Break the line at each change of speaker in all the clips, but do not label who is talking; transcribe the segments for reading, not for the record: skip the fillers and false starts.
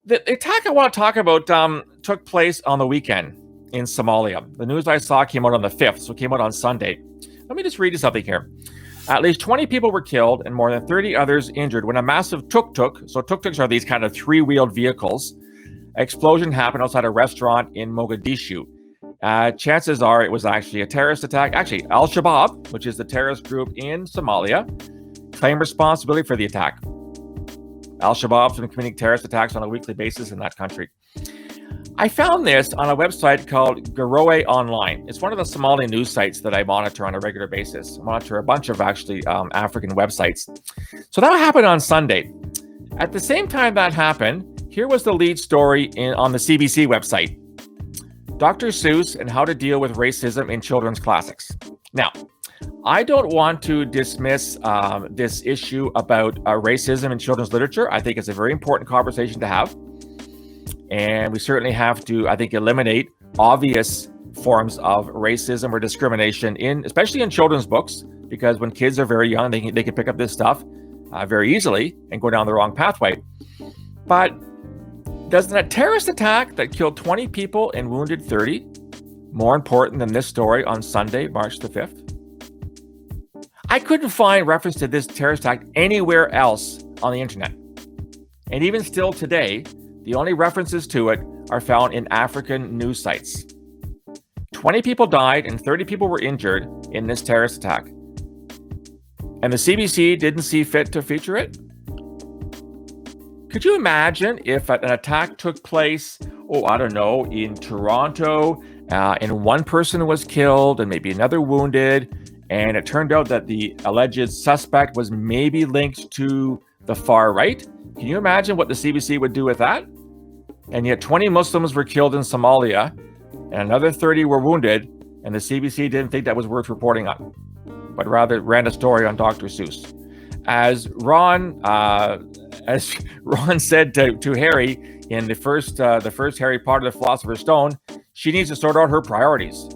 The attack I want to talk about took place on the weekend in Somalia. The news I saw came out on the 5th, so it came out on Sunday. Let me just read you something here. At least 20 people were killed and more than 30 others injured when a massive tuk-tuk, so tuk-tuks are these kind of three-wheeled vehicles, explosion happened outside a restaurant in Mogadishu. Chances are it was actually a terrorist attack. Actually, al-Shabab, which is the terrorist group in Somalia, claimed responsibility for the attack. Al-Shabab's been committing terrorist attacks on a weekly basis in that country. I found this on a website called Garowe Online. It's one of the Somali news sites that I monitor on a regular basis. I monitor a bunch of actually African websites. So that happened on Sunday. At the same time that happened, here was the lead story on the CBC website. Dr. Seuss and how to deal with racism in children's classics. Now, I don't want to dismiss this issue about racism in children's literature. I think it's a very important conversation to have. And we certainly have to, I think, eliminate obvious forms of racism or discrimination, especially in children's books, because when kids are very young, they can pick up this stuff very easily and go down the wrong pathway. But doesn't a terrorist attack that killed 20 people and wounded 30 more important than this story on Sunday, March the 5th? I couldn't find reference to this terrorist attack anywhere else on the internet. And even still today, the only references to it are found in African news sites. 20 people died and 30 people were injured in this terrorist attack. And the CBC didn't see fit to feature it? Could you imagine if an attack took place, in Toronto, and one person was killed and maybe another wounded, and it turned out that the alleged suspect was maybe linked to the far right? Can you imagine what the CBC would do with that? And yet 20 Muslims were killed in Somalia, and another 30 were wounded, and the CBC didn't think that was worth reporting on, but rather ran a story on Dr. Seuss. As Ron said to Harry in the first Harry Potter, the Philosopher's Stone, she needs to sort out her priorities.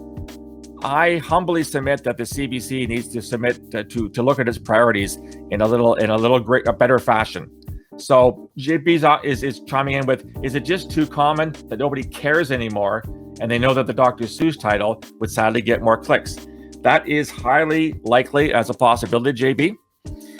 I humbly submit that the CBC needs to submit to look at its priorities in a better fashion. So JP is chiming in with, is it just too common that nobody cares anymore, and they know that the Dr. Seuss title would sadly get more clicks? That is highly likely as a possibility, JB.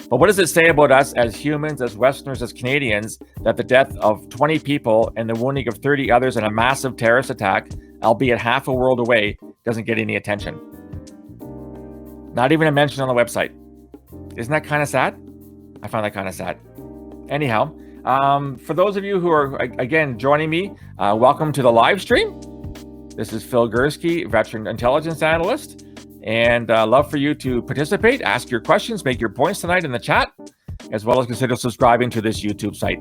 But what does it say about us as humans, as Westerners, as Canadians, that the death of 20 people and the wounding of 30 others in a massive terrorist attack, albeit half a world away, doesn't get any attention? Not even a mention on the website. Isn't that kind of sad? I find that kind of sad. Anyhow, for those of you who are, again, joining me, welcome to the live stream. This is Phil Gurski, veteran intelligence analyst, and love for you to participate, ask your questions, make your points tonight in the chat, as well as consider subscribing to this YouTube site.